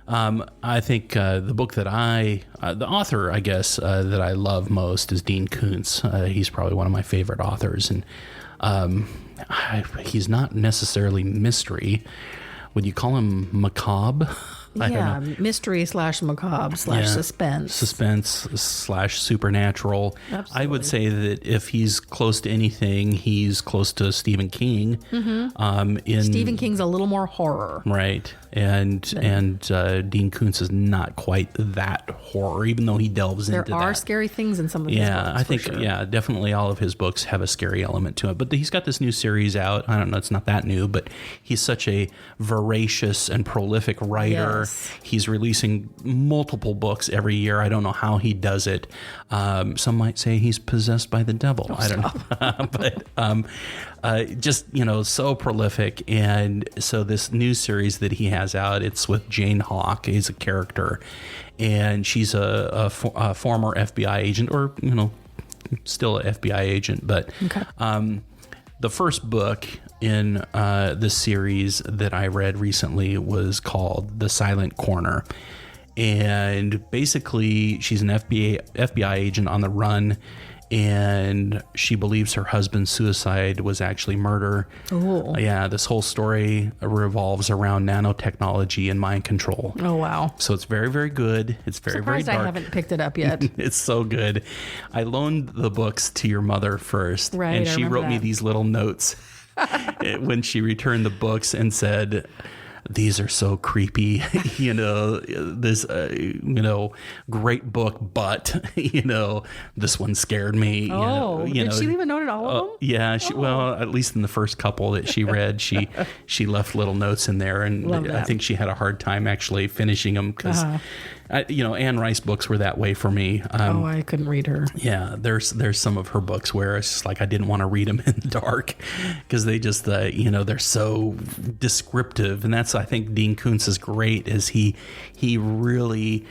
I think the book that the author, I guess, that I love most is Dean Koontz. He's probably one of my favorite authors, and he's not necessarily mystery. Would you call him macabre? Mystery / macabre / suspense. Suspense / supernatural. Absolutely. I would say that if he's close to anything, he's close to Stephen King. Stephen King's a little more horror. Right. And Dean Koontz is not quite that horror, even though he delves into that. There are scary things in some of his books. I think, definitely all of his books have a scary element to it. But he's got this new series out. I don't know, it's not that new, but he's such a voracious and prolific writer. Yes. He's releasing multiple books every year. I don't know how he does it. Some might say he's possessed by the devil. I don't know. But just, so prolific. And so this new series that he has out, it's with Jane Hawk. He's a character, and she's a former FBI agent, or, still an FBI agent. But the first book in the series that I read recently was called The Silent Corner. And basically, she's an FBI agent on the run, and she believes her husband's suicide was actually murder. Oh. Yeah, this whole story revolves around nanotechnology and mind control. Oh, wow. So it's very, very good. It's very, Surprised very dark. I haven't picked it up yet. It's so good. I loaned the books to your mother first, Right, and I she remember wrote me that. these little notes when she returned the books and said, "These are so creepy, this, great book, but, this one scared me." Oh, did she leave a note at all of them? Yeah, well, at least in the first couple that she read, she left little notes in there, and Love I that. think she had a hard time actually finishing them because, Anne Rice books were that way for me. I couldn't read her. Yeah, there's some of her books where it's just like I didn't want to read them in the dark because they just they're so descriptive, and that's I think Dean Koontz is great is he really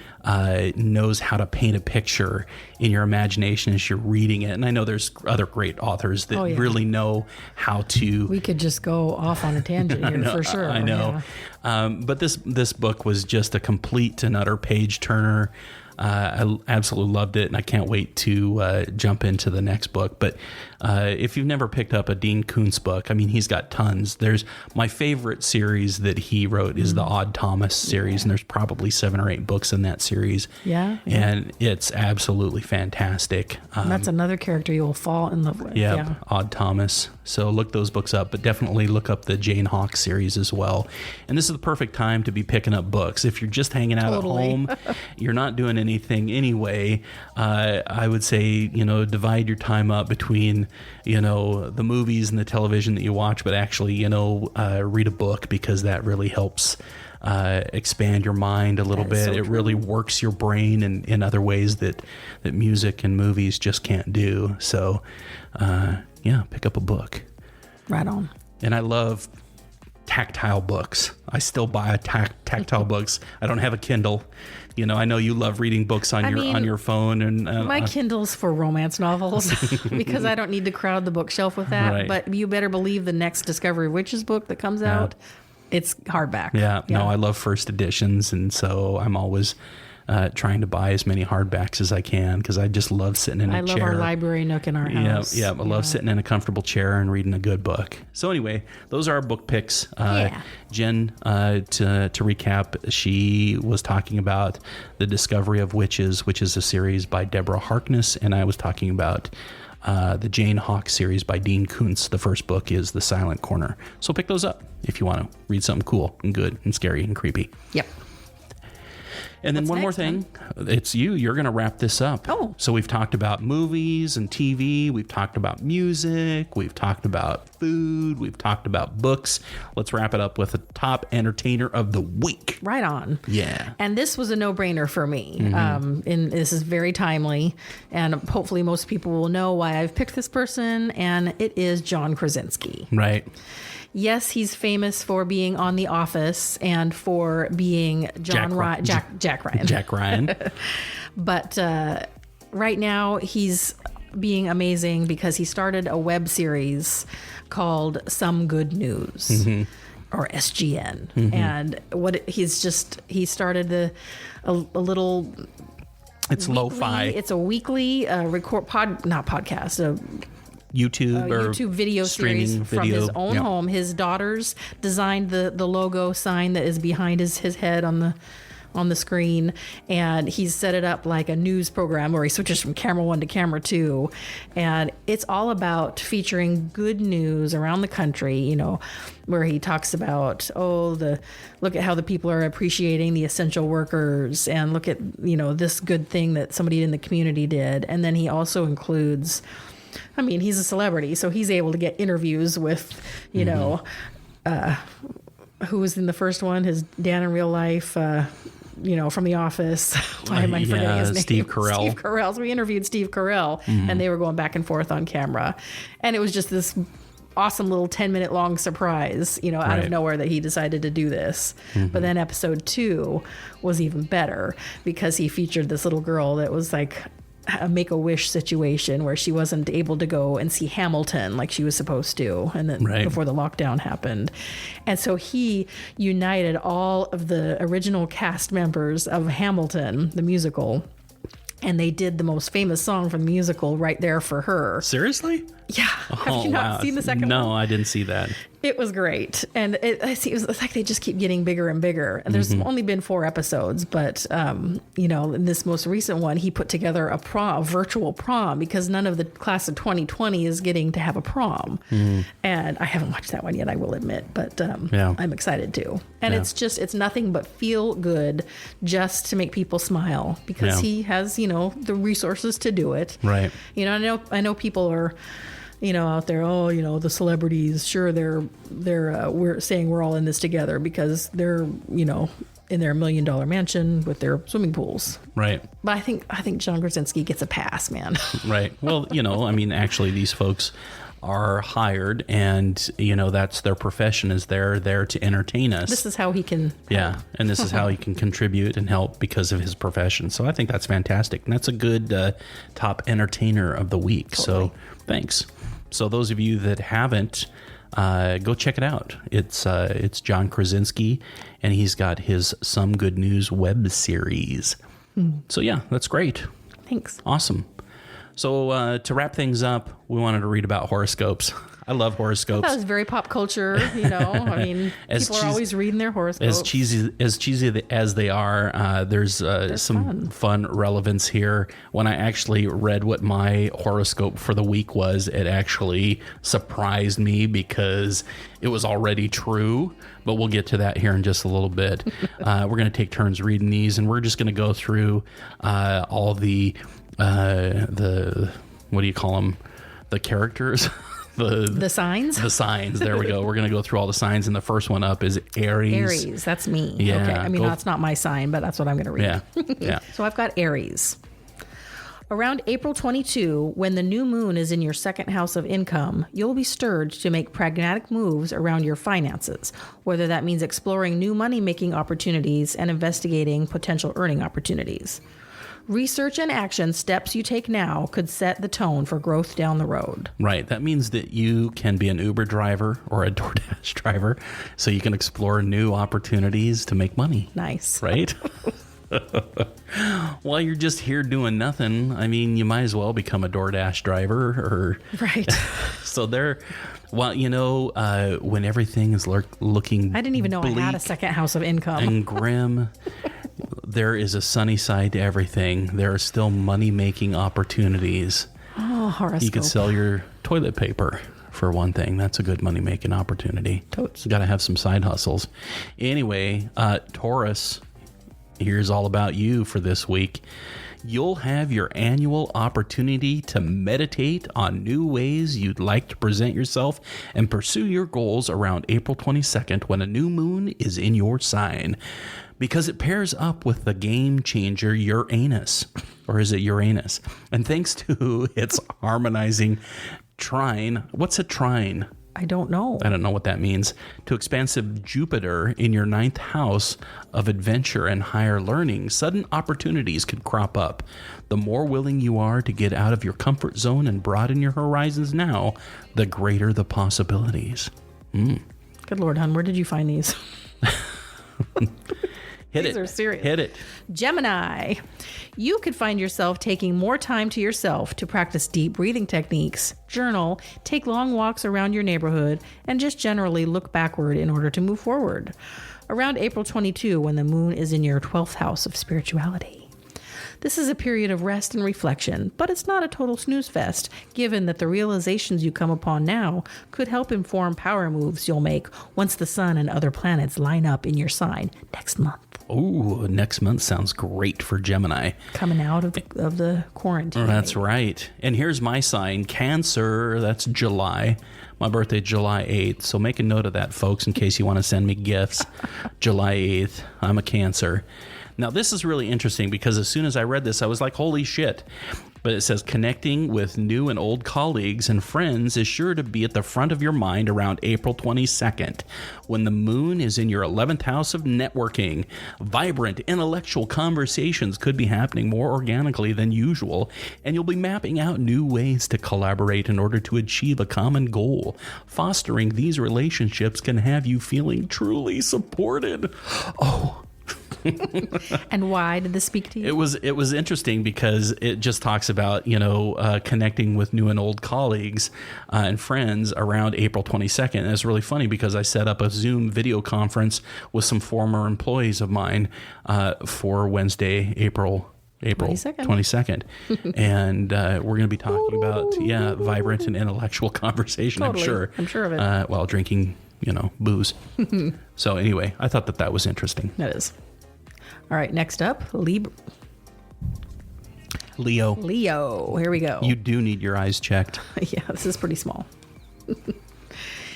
knows how to paint a picture in your imagination as you're reading it. And I know there's other great authors that really know how to. We could just go off on a tangent here for sure. I know. Yeah. But this book was just a complete and utter page turner. I absolutely loved it, and I can't wait to jump into the next book. But if you've never picked up a Dean Koontz book, I mean, he's got tons. There's my favorite series that he wrote is the Odd Thomas series, and there's probably 7 or 8 books in that series. Yeah. And it's absolutely fantastic. And that's another character you will fall in love with. Yeah. Odd Thomas. So look those books up, but definitely look up the Jane Hawk series as well. And this is the perfect time to be picking up books. If you're just hanging out at home, you're not doing anything anyway, I would say, divide your time up between, the movies and the television that you watch, but actually, read a book because that really helps expand your mind a little bit. So it true. really works your brain in other ways that music and movies just can't do. So, pick up a book. Right on. And I love tactile books. I still buy tactile books. I don't have a Kindle. I know you love reading books on your phone, and my Kindle's for romance novels because I don't need to crowd the bookshelf with that. Right. But you better believe the next Discovery of Witches book that comes out, it's hardback. Yeah, no, I love first editions, and so I'm always trying to buy as many hardbacks as I can because I just love sitting in a chair. I love our library nook in our house. Yeah, I love sitting in a comfortable chair and reading a good book. So anyway, those are our book picks. Jen, to recap, she was talking about The Discovery of Witches, which is a series by Deborah Harkness, and I was talking about the Jane Hawk series by Dean Koontz. The first book is The Silent Corner. So pick those up if you want to read something cool and good and scary and creepy. Yep. And then one more thing, it's you're going to wrap this up. Oh. So we've talked about movies and TV. We've talked about music. We've talked about food. We've talked about books. Let's wrap it up with the top entertainer of the week. Right on. Yeah. And this was a no-brainer for me. And this is very timely. And hopefully most people will know why I've picked this person. And it is John Krasinski. Right. Yes, he's famous for being on The Office and for being Jack Ryan. Jack Ryan. But right now he's being amazing because he started a web series called Some Good News. Or SGN. And he started a little It's lo-fi. It's a weekly YouTube video series from his own home. His daughters designed the logo sign that is behind his head on the screen, and he's set it up like a news program where he switches from camera 1 to camera 2, and it's all about featuring good news around the country, where he talks about look at how the people are appreciating the essential workers, and look at this good thing that somebody in the community did. And then he also includes, he's a celebrity, so he's able to get interviews with, who was in the first one, his dad in real life, from The Office. Why am I forgetting his name? Steve Carell. Steve Carell. So we interviewed Steve Carell, and they were going back and forth on camera. And it was just this awesome little 10-minute long surprise, out of nowhere that he decided to do this. But then episode 2 was even better because he featured this little girl that was like a Make-A-Wish situation where she wasn't able to go and see Hamilton like she was supposed to, and then before the lockdown happened. And so he united all of the original cast members of Hamilton, the musical, and they did the most famous song from the musical right there for her. Seriously? Yeah. Have you not seen the second one? No, I didn't see that. It was great. And it was like they just keep getting bigger and bigger. And there's only been 4 episodes, but, in this most recent one, he put together a virtual prom, because none of the class of 2020 is getting to have a prom. And I haven't watched that one yet, I will admit, but I'm excited to. And it's nothing but feel good, just to make people smile, because he has, the resources to do it. Right. I know people are, out there, the celebrities, sure, we're saying we're all in this together because they're, in their $1 million mansion with their swimming pools. Right. But I think John Krasinski gets a pass, man. Right. Well, actually these folks are hired, and, that's their profession, is they're there to entertain us. This is how he can help. Yeah. And this is how he can contribute and help because of his profession. So I think that's fantastic. And that's a good top entertainer of the week. Totally. So thanks. So those of you that haven't, go check it out. It's John Krasinski, and he's got his Some Good News web series. So yeah, that's great. Thanks. Awesome. So to wrap things up, we wanted to read about horoscopes. I love horoscopes. That was very pop culture, people are always reading their horoscopes. As cheesy as they are, there's some fun relevance here. When I actually read what my horoscope for the week was, it actually surprised me because it was already true. But we'll get to that here in just a little bit. We're going to take turns reading these, and we're just going to go through all the what do you call them? The characters. The signs? The signs. There we go. We're going to go through all the signs, and the first one up is Aries. Aries, that's me. Yeah, okay. That's not my sign, but that's what I'm going to read. Yeah. So I've got Aries. Around April 22, when the new moon is in your second house of income, you'll be stirred to make pragmatic moves around your finances, whether that means exploring new money-making opportunities and investigating potential earning opportunities. Research and action steps you take now could set the tone for growth down the road. Right. That means that you can be an Uber driver or a DoorDash driver, so you can explore new opportunities to make money. Nice. Right? While you're just here doing nothing, you might as well become a DoorDash driver. Right. So when everything is looking I didn't even know I had a second house of income. And grim, there is a sunny side to everything. There are still money-making opportunities. Oh, horoscope. You could sell your toilet paper, for one thing. That's a good money-making opportunity. Totes. You got to have some side hustles. Anyway, Taurus, here's all about you for this week. You'll have your annual opportunity to meditate on new ways you'd like to present yourself and pursue your goals around April 22nd when a new moon is in your sign, because it pairs up with the game changer Uranus. Or is it Uranus? And thanks to its harmonizing trine. What's a trine? I don't know. I don't know what that means. To expansive Jupiter in your 9th house of adventure and higher learning, sudden opportunities could crop up. The more willing you are to get out of your comfort zone and broaden your horizons now, the greater the possibilities. Good Lord, hon, where did you find these? These are serious. Hit it. Gemini. You could find yourself taking more time to yourself to practice deep breathing techniques, journal, take long walks around your neighborhood, and just generally look backward in order to move forward. Around April 22, when the moon is in your 12th house of spirituality. This is a period of rest and reflection, but it's not a total snooze fest, given that the realizations you come upon now could help inform power moves you'll make once the sun and other planets line up in your sign next month. Oh, next month sounds great for Gemini. Coming out of the quarantine. That's right. And here's my sign, Cancer. That's July. My birthday, July 8th. So make a note of that, folks, in case you want to send me gifts. July 8th. I'm a Cancer. Now, this is really interesting because as soon as I read this, I was like, holy shit. But it says connecting with new and old colleagues and friends is sure to be at the front of your mind around April 22nd, when the moon is in your 11th house of networking. Vibrant intellectual conversations could be happening more organically than usual, and you'll be mapping out new ways to collaborate in order to achieve a common goal. Fostering these relationships can have you feeling truly supported. Oh, And why did this speak to you? It was interesting because it just talks about, connecting with new and old colleagues and friends around April 22nd. And it's really funny because I set up a Zoom video conference with some former employees of mine for Wednesday, April 22nd. And we're going to be talking about, vibrant and intellectual conversation, Totally. I'm sure. I'm sure of it. While drinking, booze. So anyway, I thought that was interesting. That is. All right, next up, Leo. Here we go. You do need your eyes checked. Yeah, this is pretty small.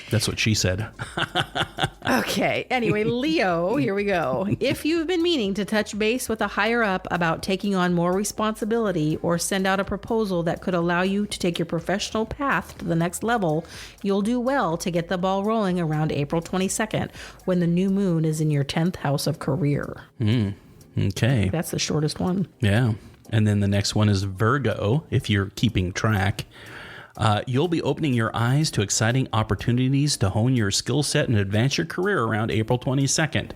That's what she said. Okay. Anyway, Leo, here we go. If you've been meaning to touch base with a higher up about taking on more responsibility or send out a proposal that could allow you to take your professional path to the next level, you'll do well to get the ball rolling around April 22nd when the new moon is in your 10th house of career. Okay. That's the shortest one. Yeah. And then the next one is Virgo, if you're keeping track. You'll be opening your eyes to exciting opportunities to hone your skill set and advance your career around April 22nd,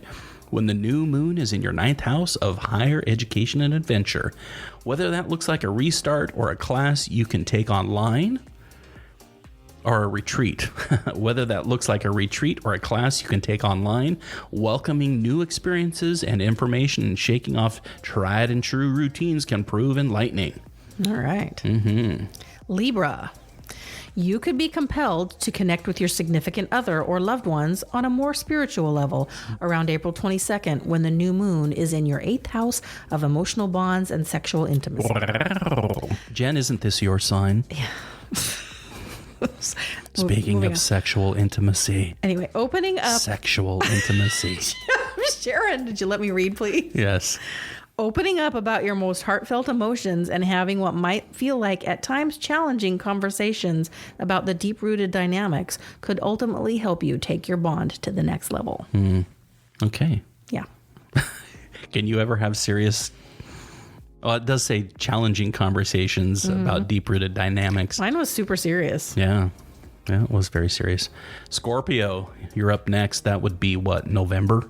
when the new moon is in your 9th house of higher education and adventure. Whether that looks like a restart or a class you can take online, or a retreat. Whether that looks like a retreat or a class you can take online, welcoming new experiences and information and shaking off tried and true routines can prove enlightening. All right. Libra. You could be compelled to connect with your significant other or loved ones on a more spiritual level around April 22nd when the new moon is in your 8th house of emotional bonds and sexual intimacy. Jen, isn't this your sign? Speaking Moving of on. sexual intimacy. Anyway, opening up. Sexual intimacy. Sharon, did you let me read, please? Yes. Opening up about your most heartfelt emotions and having what might feel like at times challenging conversations about the deep-rooted dynamics could ultimately help you take your bond to the next level. Okay. Yeah. Can you ever have serious... Well, it does say challenging conversations about deep-rooted dynamics. Mine was super serious. Yeah. Yeah, it was very serious. Scorpio, you're up next. That would be what, November?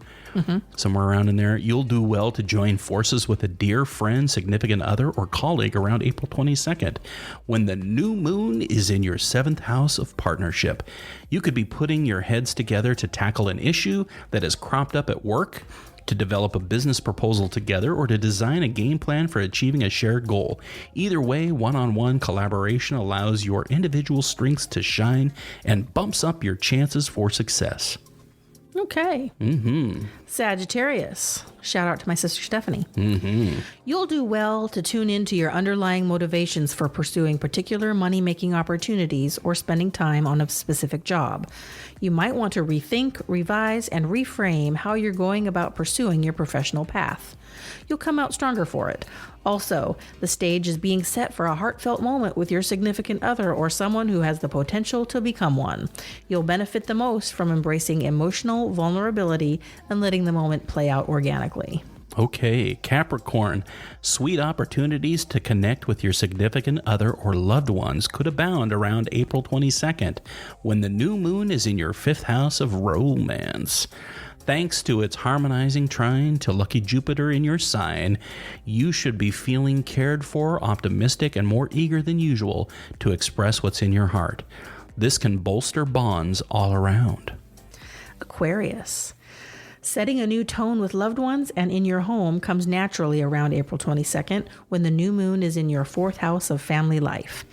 Somewhere around in there. You'll do well to join forces with a dear friend, significant other, or colleague around April 22nd, when the new moon is in your 7th house of partnership. You could be putting your heads together to tackle an issue that has cropped up at work, to develop a business proposal together, or to design a game plan for achieving a shared goal. Either way, one-on-one collaboration allows your individual strengths to shine and bumps up your chances for success. Okay. Sagittarius. Shout out to my sister Stephanie. You'll do well to tune into your underlying motivations for pursuing particular money-making opportunities or spending time on a specific job. You might want to rethink, revise, and reframe how you're going about pursuing your professional path. You'll come out stronger for it. Also, the stage is being set for a heartfelt moment with your significant other or someone who has the potential to become one. You'll benefit the most from embracing emotional vulnerability and letting the moment play out organically. Okay, Capricorn. Sweet opportunities to connect with your significant other or loved ones could abound around April 22nd, when the new moon is in your 5th house of romance. Thanks to its harmonizing trine to lucky Jupiter in your sign, you should be feeling cared for, optimistic, and more eager than usual to express what's in your heart. This can bolster bonds all around. Aquarius. Setting a new tone with loved ones and in your home comes naturally around April 22nd when the new moon is in your 4th house of family life.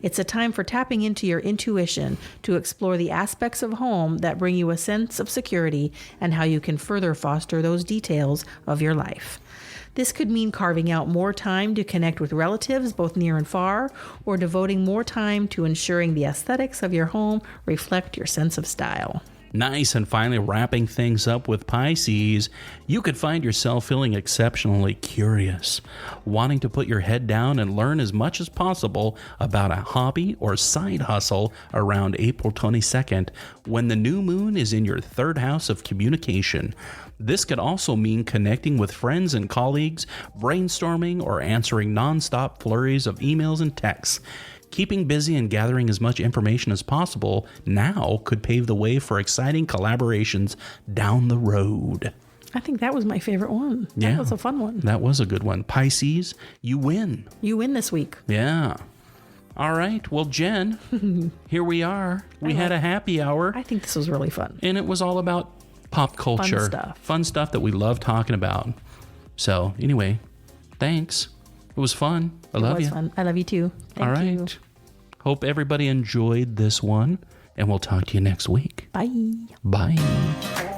It's a time for tapping into your intuition to explore the aspects of home that bring you a sense of security and how you can further foster those details of your life. This could mean carving out more time to connect with relatives both near and far, or devoting more time to ensuring the aesthetics of your home reflect your sense of style. Nice, and finally wrapping things up with Pisces, you could find yourself feeling exceptionally curious, wanting to put your head down and learn as much as possible about a hobby or side hustle around April 22nd, when the new moon is in your third house of communication. This could also mean connecting with friends and colleagues, brainstorming, or answering nonstop flurries of emails and texts. Keeping busy and gathering as much information as possible now could pave the way for exciting collaborations down the road. I think that was my favorite one. That was a fun one. That was a good one. Pisces, you win. You win this week. Yeah. All right. Well, Jen, here we are. We had a happy hour. I think this was really fun. And it was all about pop culture. Fun stuff that we love talking about. So, anyway, thanks. It was fun. I love you. It was fun. I love you too. All right. Hope everybody enjoyed this one, and we'll talk to you next week. Bye. Bye.